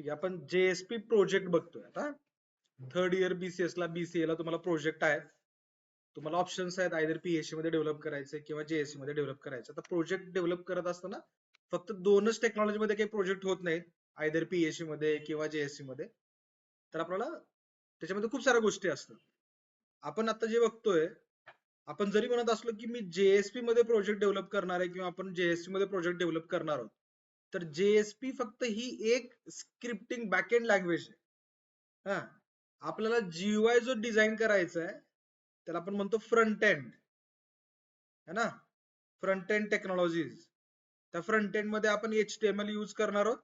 ठीक आहे, आपण जेएसपी प्रोजेक्ट बघतोय आता. थर्ड इयर बीसीएस ला बीसीए ला तुम्हाला प्रोजेक्ट आहेत. तुम्हाला ऑप्शन्स आहेत, आयदर पीएचसी मध्ये डेव्हलप करायचे किंवा जेएससी मध्ये डेव्हलप करायचं. आता प्रोजेक्ट डेव्हलप करत असताना फक्त दोनच टेक्नॉलॉजी मध्ये काही प्रोजेक्ट होत नाहीत, आयदर पीएचसी मध्ये किंवा जेएससी मध्ये. तर आपल्याला त्याच्यामध्ये खूप साऱ्या गोष्टी असतात. आपण आता जे बघतोय, आपण जरी म्हणत असलो की मी जेएसपी मध्ये प्रोजेक्ट डेव्हलप करणार आहे किंवा आपण जेएससी मध्ये प्रोजेक्ट डेव्हलप करणार आहोत, तर जेएसपी फक्त ही एक स्क्रिप्टिंग बॅकएंड लँग्वेज आहे. हा, आपल्याला जीयूआय जो डिझाईन करायचा आहे त्याला आपण म्हणतो फ्रंट एंड, है ना, फ्रंट एंड टेक्नॉलॉजीज. त्या फ्रंट एंड मध्ये आपण HTML यूज करणार आहोत,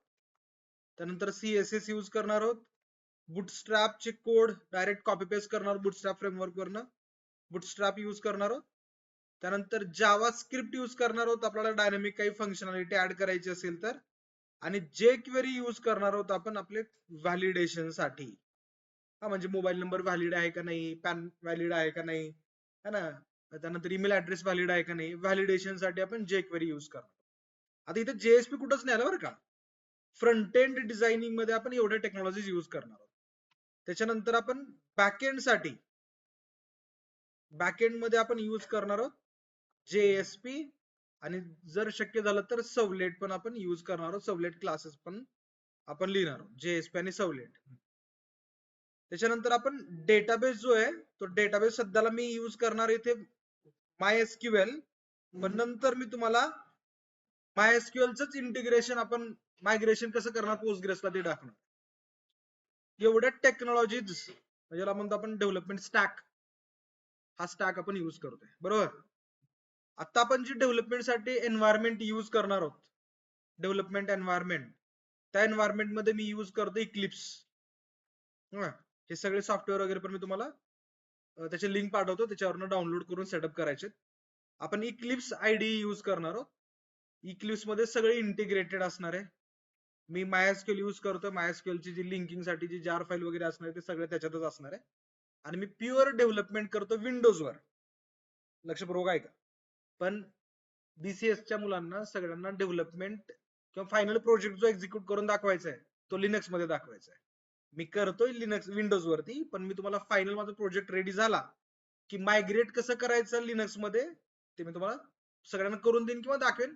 त्यानंतर CSS यूज करणार आहोत, बुटस्ट्रॅप चे कोड डायरेक्ट कॉपी पेस्ट करणार बुटस्ट्रॅप फ्रेमवर्क वरनं, बुटस्ट्रॅप यूज करणार आहोत. त्यानंतर जावा स्क्रिप्ट यूज करणार आहोत आपल्याला डायनॅमिक काही फंक्शनॅलिटी ऍड करायची असेल तर, आणि jQuery यूज करणार आहोत आपण आपले व्हॅलिडेशन साठी. हा, म्हणजे मोबाईल नंबर व्हॅलिड आहे का नाही, पॅन व्हॅलिड आहे का नाही, है ना, त्यानंतर ईमेल ऍड्रेस व्हॅलिड आहे का नाही, व्हॅलिडेशन साठी आपण jQuery यूज करणार. आता इथे जेएसपी कुठंच नाही आलं बरं का. फ्रंट एंड डिझायनिंग मध्ये आपण एवढ्या टेक्नॉलॉजीज यूज करणार आहोत. त्याच्यानंतर आपण बॅकएंड साठी, बॅकएंड मध्ये आपण यूज करणार आहोत जेएसपी, आणि जर शक्य झालं तर सवलेट पण आपण यूज करणार आहोत. सवलेट क्लासेस पण आपण लिहिणार आहोत, जेएसपी आणि सवलेट. त्याच्यानंतर आपण डेटाबेस जो आहे तो डेटाबेस सध्याला मी यूज करणार इथे MySQL, पण नंतर मी तुम्हाला MySQLच इंटिग्रेशन आपण मायग्रेशन कसं करणार पोस्टग्रेसला ते दाखवणार. एवढ्या टेक्नॉलॉजीज म्हणजे म्हणतो आपण डेव्हलपमेंट स्टॅक, हा स्टॅक आपण यूज करतोय बरोबर. आता आपण जी डेव्हलपमेंट साठी एन्व्हायरमेंट यूज करणार आहोत, डेव्हलपमेंट एन्व्हायरमेंट, त्या एन्व्हायरमेंट मध्ये मी यूज करतो इक्लिप्स. हे सगळे सॉफ्टवेअर वगैरे पण मी तुम्हाला त्याची लिंक पाठवतो, त्याच्यावरनं डाउनलोड करून सेटअप करायचे. आपण इक्लिप्स IDE यूज करणार आहोत. इक्लिप्स मध्ये सगळे इंटिग्रेटेड असणार आहे. मी MySQL यूज करतो, MySQL ची जी लिंकिंग साठी जी जार फाईल वगैरे असणार आहे ते सगळे त्याच्यातच असणार आहे. आणि मी प्युअर डेव्हलपमेंट करतो विंडोजवर, लक्षपूर्वक ऐका. पण BCS च्या मुलांना सगळ्यांना डेव्हलपमेंट किंवा फायनल प्रोजेक्ट जो एक्झिक्यूट करून दाखवायचा आहे तो लिनक्स मध्ये दाखवायचा आहे. मी करतोय लिनक्स विंडोज वरती, पण मी तुम्हाला फायनल माझा प्रोजेक्ट रेडी झाला की मायग्रेट कसं करायचं लिनक्स मध्ये ते मी तुम्हाला सगळ्यांना करून देईन किंवा दाखवेन.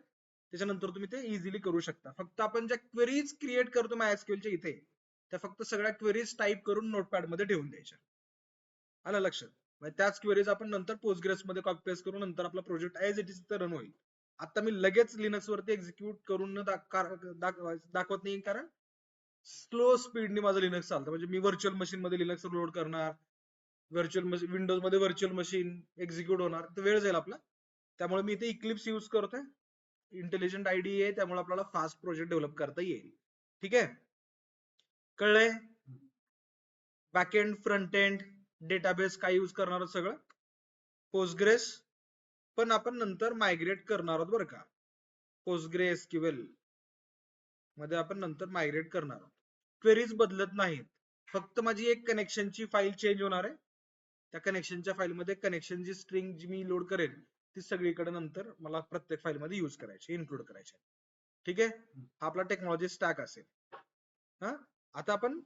त्याच्यानंतर तुम्ही ते इझिली करू शकता. फक्त आपण ज्या क्वेरीज क्रिएट करतो MySQL च्या इथे, त्या फक्त सगळ्या क्वेरीज टाईप करून नोटपॅड मध्ये ठेवून द्यायच्या. आलं लक्षात. म्हणजे त्याच क्वेरीज आपण नंतर पोस्टग्रेस मध्ये कॉपी पेस्ट करून नंतर आपला project as it is run होईल. आता मी लगेच लिनक्स वरती एक्झिक्यूट करून दाखवत नाही, कारण स्लो स्पीडने माझं लिनक्स चालतं. म्हणजे मी व्हर्च्युअल मशीन मध्ये लिनक्स लोड करणार, व्हर्च्युअल मशीन विंडोज मध्ये व्हर्च्युअल मशीन एक्झिक्यूट होणार, तर वेळ जाईल आपला. त्यामुळे मी इथे इक्लिप्स यूज करतोय, इंटेलिजंट IDE आहे, त्यामुळे आपल्याला फास्ट प्रोजेक्ट डेव्हलप करता येईल. ठीक आहे, कळलंय. बॅकएंड, फ्रंट एंड, डेटाबेस काय यूज करणार सगळं. पोस्टग्रेस पण आपण नंतर मायग्रेट करणार आहोत बरं का. PostgreSQL मध्ये आपण नंतर मायग्रेट करणार आहोत. क्वेरीज बदलत नाहीत, फक्त माझी एक कनेक्शनची फाईल चेंज होणार आहे. त्या कनेक्शनच्या फाईल मध्ये कनेक्शन जी स्ट्रिंग जी मी लोड करेल ती सगळीकडे नंतर मला प्रत्येक फाईल मध्ये यूज करायची, इन्क्लूड करायची. ठीक आहे, हा आपला टेक्नॉलॉजी स्टॅक असेल. हा, आता आपण